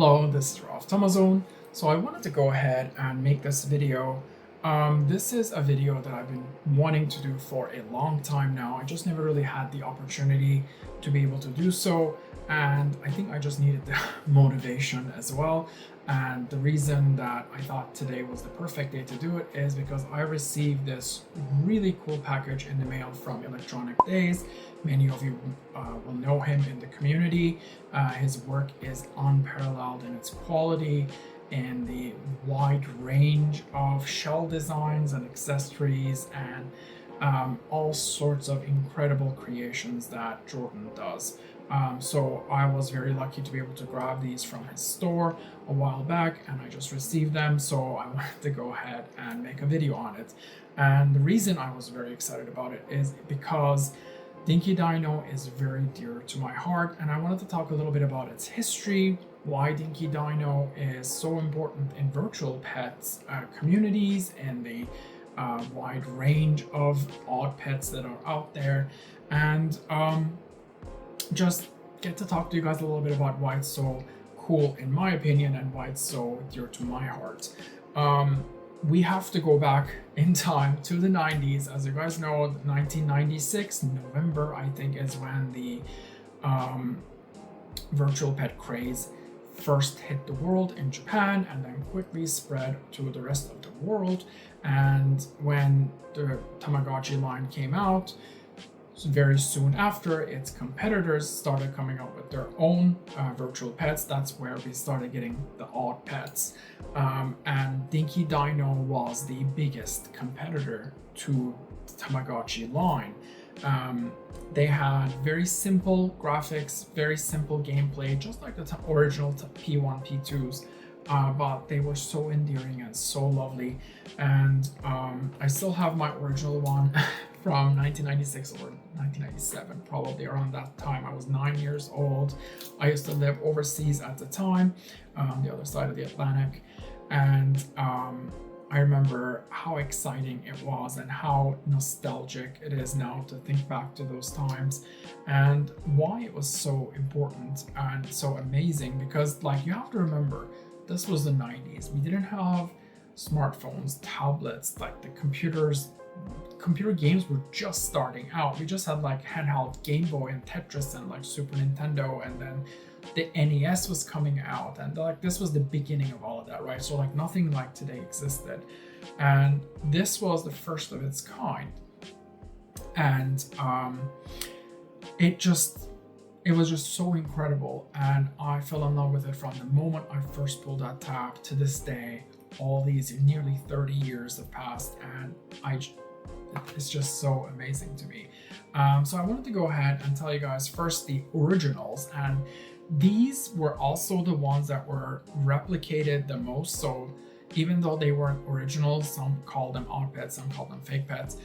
Hello, this is Ralph Tomazone. So I wanted to go ahead and make this video. This is a video that I've been wanting to do for a long time now. I just never really had the opportunity to be able to do so, and I think I just needed the motivation as well. And the reason that I thought today was the perfect day to do it is because I received this really cool package in the mail from Electronic Days. Many of you will know him in the community. His work is unparalleled in its quality and the wide range of shell designs and accessories and all sorts of incredible creations that Jordan does. So I was very lucky to be able to grab these from his store a while back, and I just received them, so I wanted to go ahead and make a video on it. And the reason I was very excited about it is because Dinky Dino is very dear to my heart, and I wanted to talk a little bit about its history, why Dinky Dino is so important in virtual pets communities and the wide range of odd pets that are out there, and just get to talk to you guys a little bit about why it's so cool in my opinion and why it's so dear to my heart. We have to go back in time to the 90s. As you guys know, 1996 November I think is when the virtual pet craze first hit the world in Japan and then quickly spread to the rest of the world. And when the Tamagotchi line came out, very soon after, its competitors started coming up with their own virtual pets. That's where we started getting the odd pets. And Dinky Dino was the biggest competitor to the Tamagotchi line. They had very simple graphics, very simple gameplay, just like the original P1, P2s. But they were so endearing and so lovely. And I still have my original one from 1996 or 1997, probably around that time. I was 9 years old. I used to live overseas at the time, on the other side of the Atlantic. And I remember how exciting it was and how nostalgic it is now to think back to those times and why it was so important and so amazing. Because, like, you have to remember, this was the 90s. We didn't have smartphones, tablets, like the computer games were just starting out. We just had like handheld Game Boy and Tetris and like Super Nintendo, and then the NES was coming out, and like this was the beginning of all of that, right? So like nothing like today existed, and this was the first of its kind. And it was just so incredible, and I fell in love with it from the moment I first pulled that tab to this day. All these nearly 30 years have passed, and it's just so amazing to me. So I wanted to go ahead and tell you guys first the originals, and these were also the ones that were replicated the most. So even though they weren't originals, some call them odd pets, some call them fake pets,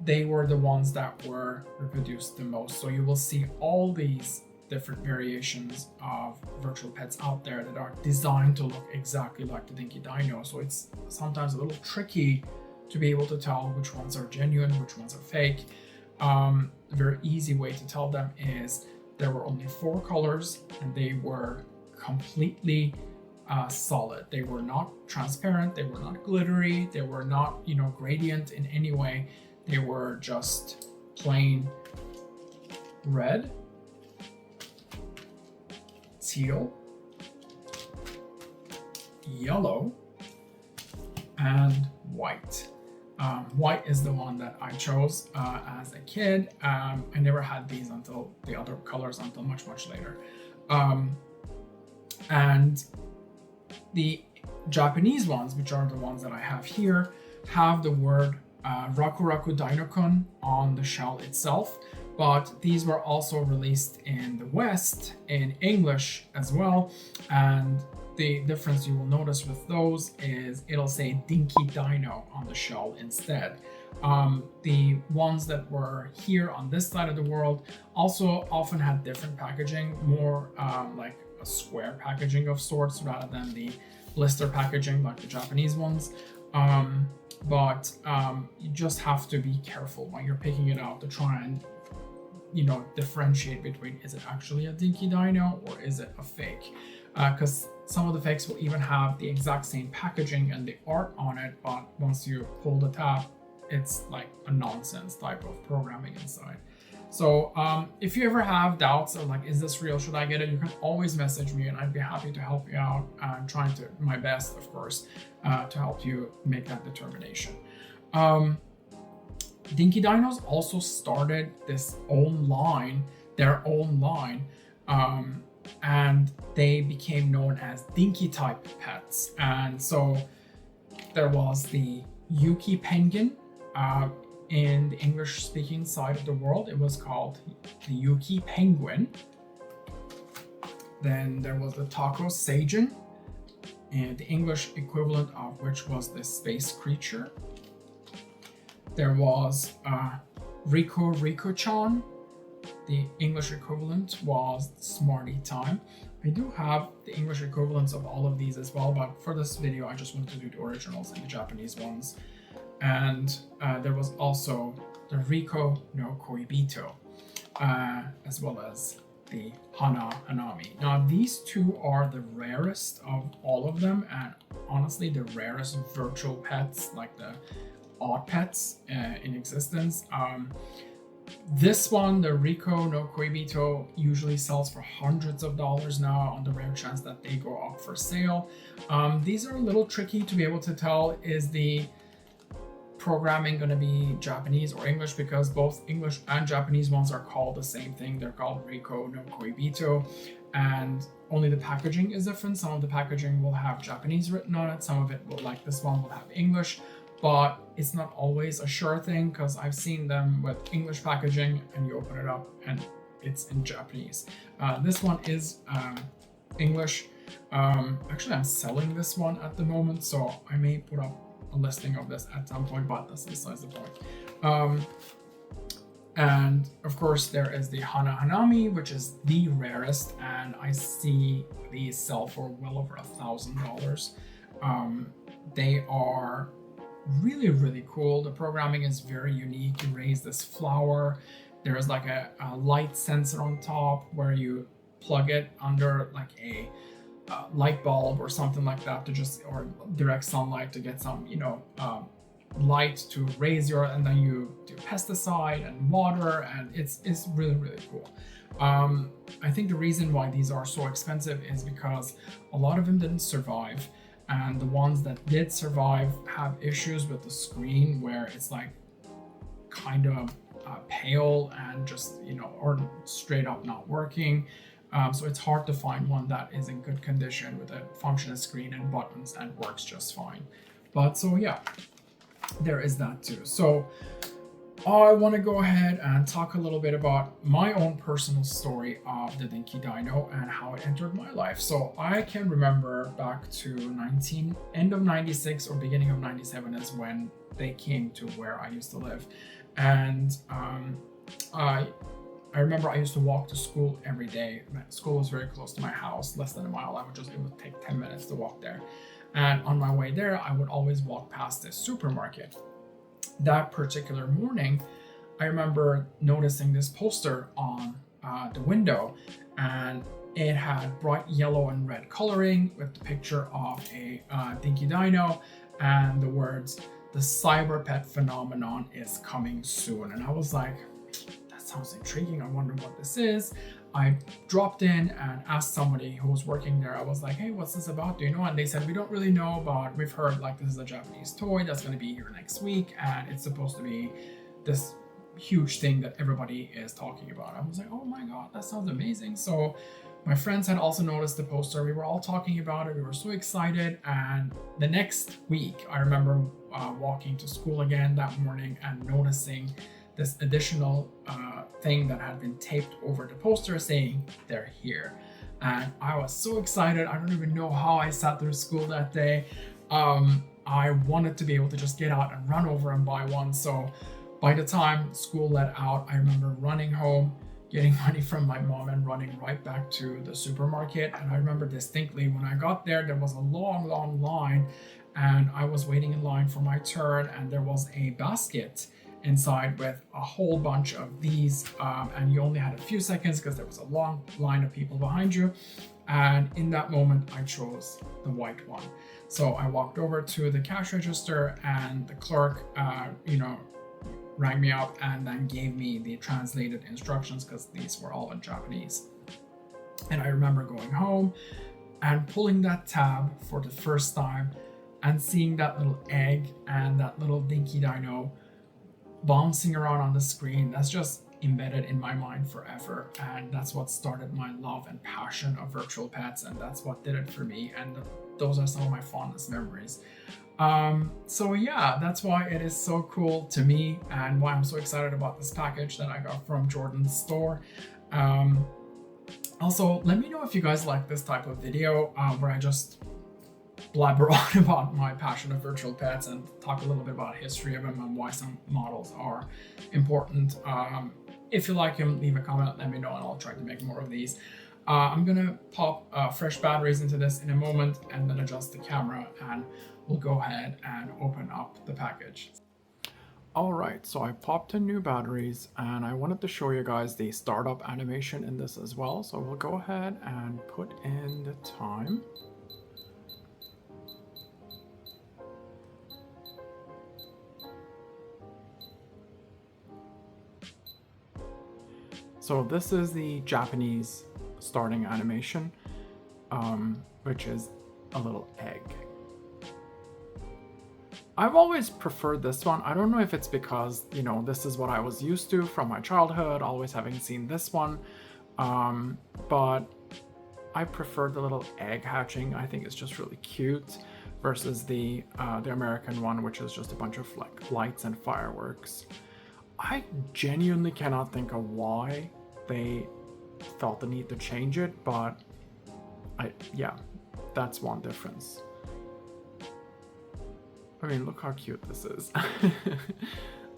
they were the ones that were reproduced the most. So you will see all these different variations of virtual pets out there that are designed to look exactly like the Dinky Dino. So it's sometimes a little tricky to be able to tell which ones are genuine, which ones are fake. A very easy way to tell them is there were only 4 colors, and they were completely solid. They were not transparent, they were not glittery, they were not, gradient in any way. They were just plain red, teal, yellow, and white. White is the one that I chose as a kid. I never had these until the other colors until much later. And the Japanese ones, which are the ones that I have here, have the word Raku Raku Dinokun on the shell itself. But these were also released in the West in English as well. And the difference you will notice with those is it'll say Dinky Dino on the shell instead. The ones that were here on this side of the world also often had different packaging, more like a square packaging of sorts rather than the blister packaging like the Japanese ones. But you just have to be careful when you're picking it out to try and differentiate between, is it actually a Dinky Dino or is it a fake? because some of the fakes will even have the exact same packaging and the art on it, but once you pull the tab, it's like a nonsense type of programming inside. So if you ever have doubts of like, is this real, should I get it, you can always message me and I'd be happy to help you out. I'm trying to my best, of course, to help you make that determination. Dinky Dinos also started their own line, and they became known as Dinky type pets. And so there was the Yuki penguin. In the English speaking side of the world, it was called the Yuki penguin. Then there was the Taco Seijin, and the English equivalent of which was the space creature. There was Riko-chan. The English equivalent was Smarty Time. I do have the English equivalents of all of these as well, but for this video I just wanted to do the originals and the Japanese ones. And there was also the Riko no Koibito, as well as the Hana Hanami. Now these two are the rarest of all of them, and honestly the rarest virtual pets, like the odd pets in existence. This one, the Riko no Koibito, usually sells for hundreds of dollars now, on the rare chance that they go up for sale. These are a little tricky to be able to tell, is the programming going to be Japanese or English, because both English and Japanese ones are called the same thing. They're called Riko no Koibito, and only the packaging is different. Some of the packaging will have Japanese written on it, some of it will, like this one, will have English, but it's not always a sure thing, because I've seen them with English packaging and you open it up and it's in Japanese. This one is English. Actually, I'm selling this one at the moment, so I may put up a listing of this at some point, but that's besides the point. And of course there is the Hana Hanami, which is the rarest, and I see these sell for well over $1,000. They are really cool. The programming is very unique. You raise this flower, there's like a light sensor on top where you plug it under like a light bulb or something like that, to just, or direct sunlight to get some, light to raise your, and then you do pesticide and water, and it's really cool. I think the reason why these are so expensive is because a lot of them didn't survive, and the ones that did survive have issues with the screen where it's like kind of pale and just, or straight up not working. So it's hard to find one that is in good condition with a functional screen and buttons and works just fine. But so yeah, there is that too. So I want to go ahead and talk a little bit about my own personal story of the Dinky Dino and how it entered my life. So I can remember back to end of 96 or beginning of 97 is when they came to where I used to live. And I remember I used to walk to school every day. School was very close to my house, less than a mile. It would take 10 minutes to walk there. And on my way there, I would always walk past this supermarket. That particular morning, I remember noticing this poster on the window, and it had bright yellow and red coloring with the picture of a Dinky Dino and the words, "The cyber pet phenomenon is coming soon." And I was like, sounds intriguing, I wonder what this is. I dropped in and asked somebody who was working there. I was like, hey, what's this about, do you know? And they said, we don't really know, but we've heard like this is a Japanese toy that's going to be here next week, and it's supposed to be this huge thing that everybody is talking about. I was like, oh my god, that sounds amazing. So my friends had also noticed the poster. We were all talking about it. We were so excited. And the next week, I remember walking to school again that morning and noticing this additional thing that had been taped over the poster saying they're here. And I was so excited. I don't even know how I sat through school that day. I wanted to be able to just get out and run over and buy one. So by the time school let out, I remember running home, getting money from my mom and running right back to the supermarket. And I remember distinctly when I got there, there was a long line, and I was waiting in line for my turn, and there was a basket inside with a whole bunch of these, and you only had a few seconds because there was a long line of people behind you. And in that moment, I chose the white one. So I walked over to the cash register, and the clerk, rang me up and then gave me the translated instructions because these were all in Japanese. And I remember going home and pulling that tab for the first time and seeing that little egg and that little Dinky Dino bouncing around on the screen. That's just embedded in my mind forever, and that's what started my love and passion of virtual pets, and that's what did it for me, and those are some of my fondest memories. So yeah, that's why it is so cool to me, and why I'm so excited about this package that I got from Jordan's store. Also, let me know if you guys like this type of video where I just blabber on about my passion of virtual pets and talk a little bit about history of them and why some models are important. If you like them, leave a comment, let me know, and I'll try to make more of these. I'm gonna pop fresh batteries into this in a moment and then adjust the camera, and we'll go ahead and open up the package. Alright, so I popped in new batteries, and I wanted to show you guys the startup animation in this as well. So we'll go ahead and put in the time. So this is the Japanese starting animation, which is a little egg. I've always preferred this one. I don't know if it's because, this is what I was used to from my childhood, always having seen this one, but I prefer the little egg hatching. I think it's just really cute versus the American one, which is just a bunch of like lights and fireworks. I genuinely cannot think of why they felt the need to change it, but that's one difference. I mean, look how cute this is.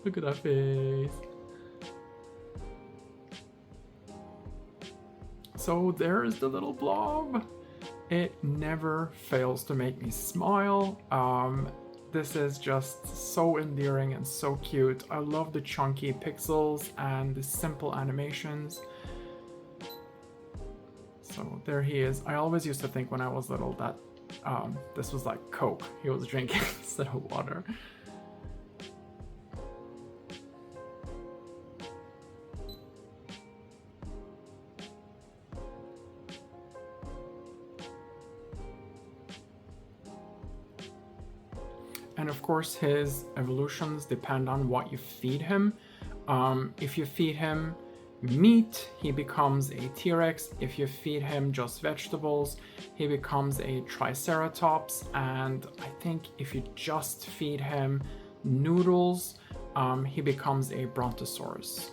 Look at that face. So there's the little blob. It never fails to make me smile. This is just so endearing and so cute. I love the chunky pixels and the simple animations. So there he is. I always used to think when I was little that this was like Coke he was drinking instead of water. And of course his evolutions depend on what you feed him. If you feed him meat, he becomes a T-Rex. If you feed him just vegetables, he becomes a Triceratops. And I think if you just feed him noodles, he becomes a Brontosaurus.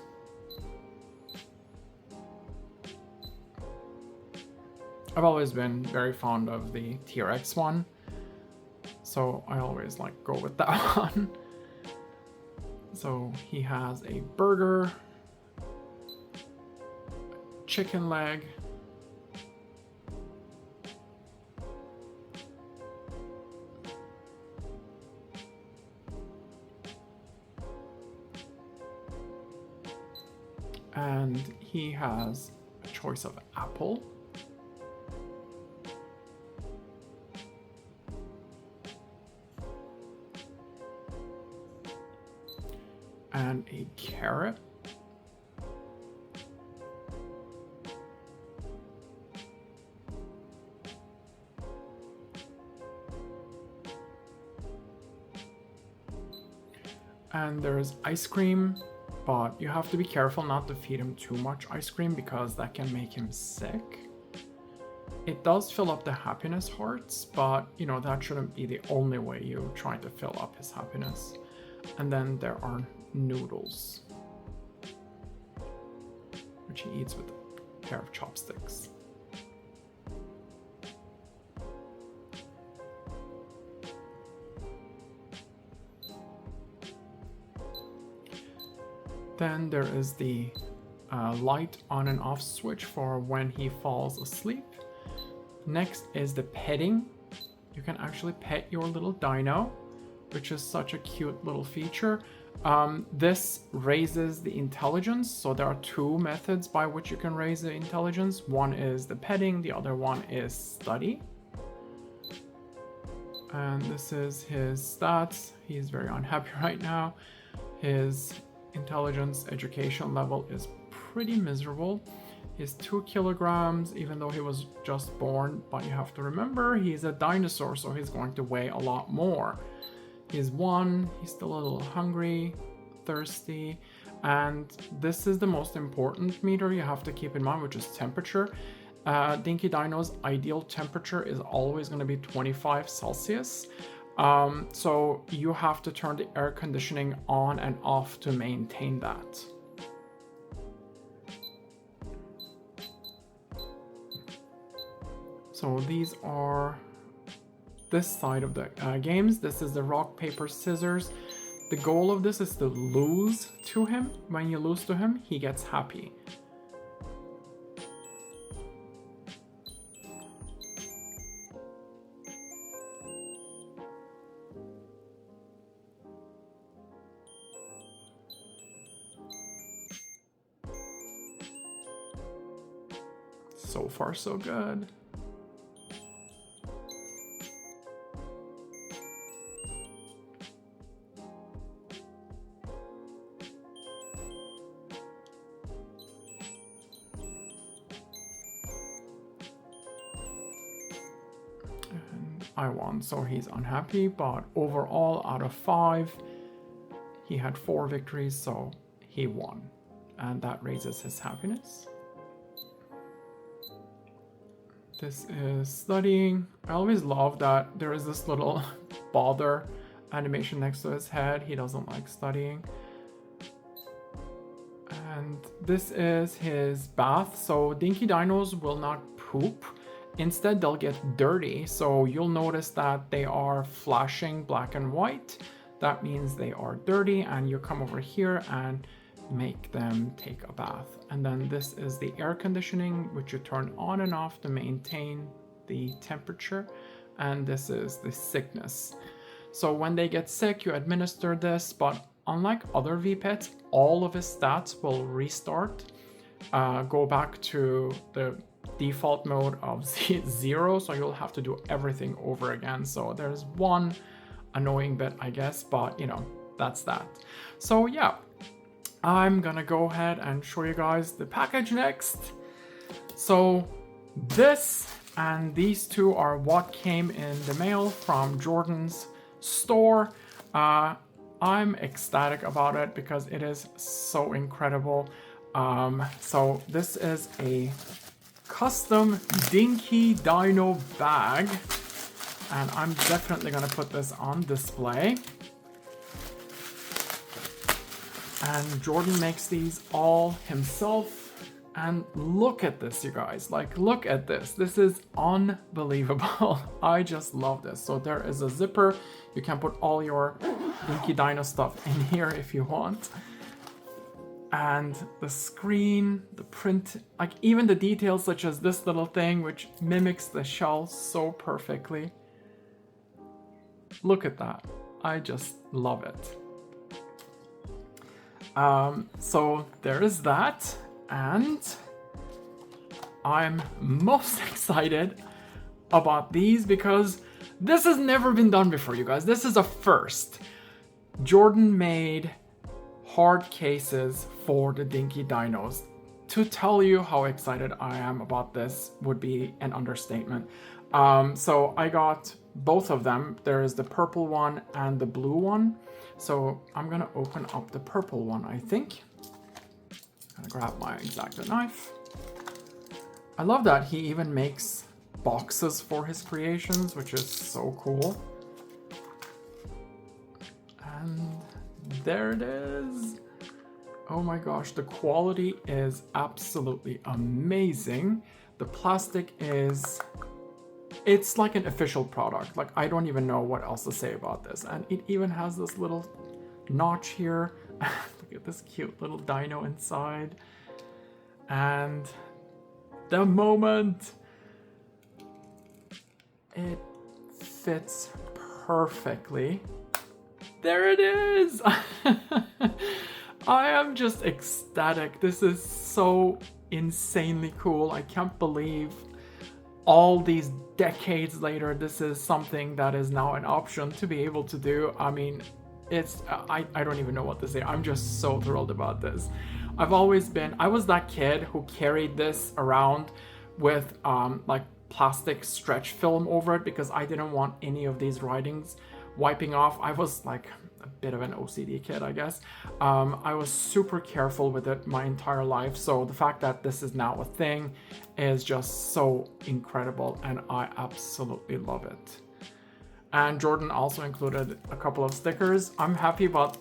I've always been very fond of the T-Rex one, so I always like go with that one. So he has a burger, chicken leg, and he has a choice of apple, and a carrot, and there's ice cream, but you have to be careful not to feed him too much ice cream because that can make him sick. It does fill up the happiness hearts, but that shouldn't be the only way you try to fill up his happiness. And then there are noodles, which he eats with a pair of chopsticks. Then there is the light on and off switch for when he falls asleep. Next is the petting. You can actually pet your little dino, which is such a cute little feature. This raises the intelligence. So there are two methods by which you can raise the intelligence. One is the petting, the other one is study. And this is his stats. He's very unhappy right now. His intelligence education level is pretty miserable. He's 2 kilograms, even though he was just born. But you have to remember, he's a dinosaur, so he's going to weigh a lot more. He's 1, he's still a little hungry, thirsty, and this is the most important meter you have to keep in mind, which is temperature. Dinky Dino's ideal temperature is always going to be 25 Celsius. So you have to turn the air conditioning on and off to maintain that. So these are this side of the games. This is the rock, paper, scissors. The goal of this is to lose to him. When you lose to him, he gets happy. So far, so good. I won, so he's unhappy, but overall, out of 5, he had 4 victories, so he won. And that raises his happiness. This is studying. I always love that there is this little bother animation next to his head. He doesn't like studying. And this is his bath. So Dinky Dinos will not poop. Instead, they'll get dirty. So you'll notice that they are flashing black and white. That means they are dirty, and you come over here and make them take a bath. And then this is the air conditioning, which you turn on and off to maintain the temperature. And this is the sickness. So when they get sick, you administer this, but unlike other V-Pets, all of his stats will restart, go back to the default mode of 0, so you'll have to do everything over again. So there's one annoying bit, I guess, but you know, that's that. So yeah, I'm gonna go ahead and show you guys the package next. So this and these two are what came in the mail from Jordan's store. I'm ecstatic about it because it is so incredible. So this is a custom Dinky Dino bag, and I'm definitely gonna put this on display. And Jordan makes these all himself. And look at this, you guys. Like, look at this. This is unbelievable. I just love this. So there is a zipper. You can put all your Dinky Dino stuff in here if you want. And the screen, the print, like even the details such as this little thing which mimics the shell so perfectly. Look at that. I just love it. So there is that. And I'm most excited about these because this has never been done before, you guys. This is a first. Jordan made hard cases for the Dinky Dinos. To tell you how excited I am about this would be an understatement. So I got both of them. There is the purple one and the blue one. So I'm gonna open up the purple one, I think. I'm gonna grab my X-Acto knife. I love that he even makes boxes for his creations, which is so cool. And there it is. Oh my gosh, the quality is absolutely amazing. The plastic is, it's like an official product. Like, I don't even know what else to say about this. And it even has this little notch here. Look at this cute little dino inside. And the moment it fits perfectly. There it is. I am just ecstatic. This is so insanely cool. I can't believe all these decades later, this is something that is now an option to be able to do. I mean, I don't even know what to say. I'm just so thrilled about this. I was that kid who carried this around with like plastic stretch film over it because I didn't want any of these writings wiping off. I was like a bit of an OCD kid, I guess. I was super careful with it my entire life. So the fact that this is now a thing is just so incredible, and I absolutely love it. And Jordan also included a couple of stickers. I'm happy about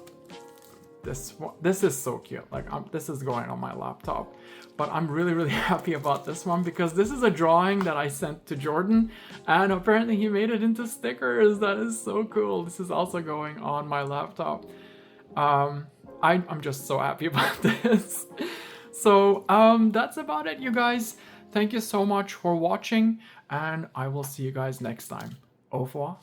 this one. This is so cute. Like this is going on my laptop, but I'm really happy about this one because this is a drawing that I sent to Jordan, and apparently he made it into stickers. That is so cool. This is also going on my laptop. I'm just so happy about this. So that's about it, you guys. Thank you so much for watching, and I will see you guys next time. Au revoir.